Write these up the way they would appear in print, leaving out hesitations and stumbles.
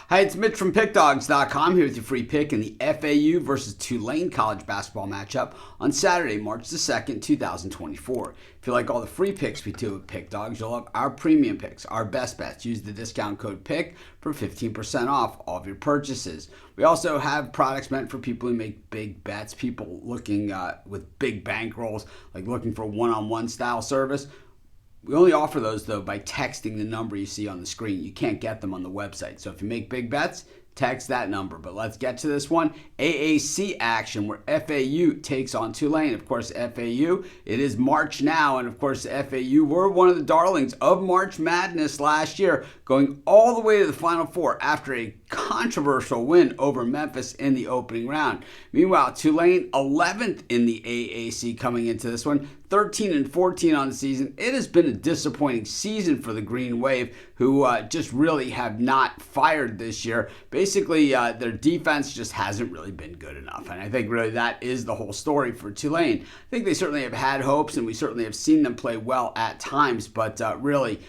Hi, it's Mitch from Pickdawgz.com here with your free pick in the FAU versus Tulane college basketball matchup on Saturday, March the 2nd, 2024. If you like all the free picks we do with Pick Dawgz, you'll love our premium picks, our best bets. Use the discount code PICK for 15% off all of your purchases. We also have products meant for people who make big bets, people looking with big bankrolls, like looking for one-on-one style service. We only offer those, though, by texting the number you see on the screen. You can't get them on the website. So if you make big bets, text that number. But let's get to this one. AAC action where FAU takes on Tulane. Of course, FAU, it is March now. And of course, FAU were one of the darlings of March Madness last year, going all the way to the Final Four after a controversial win over Memphis in the opening round. Meanwhile, Tulane 11th in the AAC coming into this one, 13-14 on the season. It has been a disappointing season for the Green Wave, who just really have not fired this year. Basically, their defense just hasn't really been good enough. And I think really that is the whole story for Tulane. I think they certainly have had hopes, and we certainly have seen them play well at times, but really,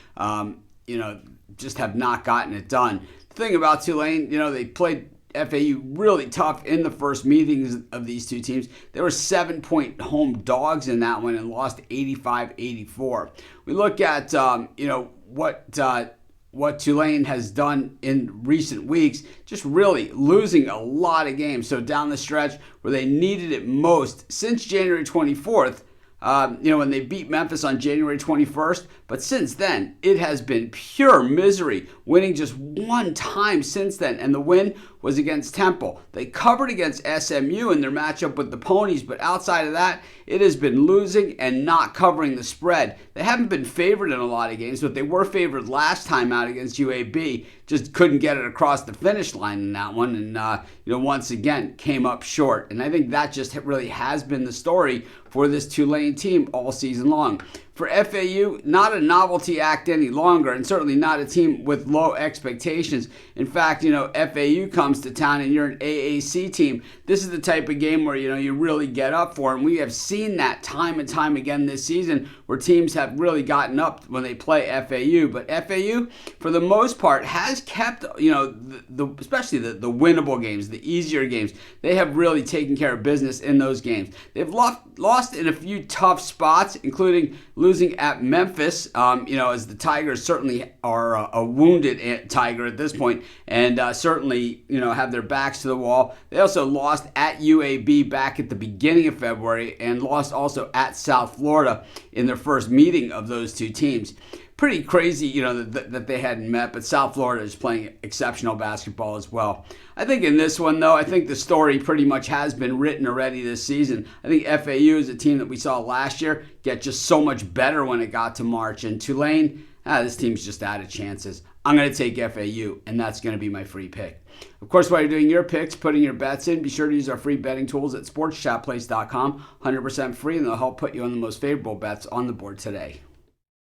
just have not gotten it done. The thing about Tulane, they played FAU really tough in the first meetings of these two teams. They were 7-point home dogs in that one and lost 85-84. We look at what Tulane has done in recent weeks, just really losing a lot of games. So down the stretch where they needed it most since January 24th, when they beat Memphis on January 21st. But since then, it has been pure misery, winning just one time since then. And the win was against Temple. They covered against SMU in their matchup with the Ponies, but outside of that, it has been losing and not covering the spread. They haven't been favored in a lot of games, but they were favored last time out against UAB. Just couldn't get it across the finish line in that one, and once again came up short. And I think that just really has been the story for this Tulane team all season long. For FAU, not a novelty act any longer, and certainly not a team with low expectations. In fact, FAU comes to town and you're an AAC team. This is the type of game where, you really get up for, and we have seen that time and time again this season where teams have really gotten up when they play FAU. But FAU, for the most part, has kept, especially the winnable games, the easier games. They have really taken care of business in those games. They've lost in a few tough spots, including losing at Memphis, as the Tigers certainly are a wounded Tiger at this point, and certainly, have their backs to the wall. They also lost at UAB back at the beginning of February and lost also at South Florida in their first meeting of those two teams. Pretty crazy, that they hadn't met, but South Florida is playing exceptional basketball as well. I think in this one, though, I think the story pretty much has been written already this season. I think FAU is a team that we saw last year get just so much better when it got to March. And Tulane, this team's just out of chances. I'm going to take FAU, and that's going to be my free pick. Of course, while you're doing your picks, putting your bets in, be sure to use our free betting tools at sportschatplace.com. 100% free, and they'll help put you on the most favorable bets on the board today.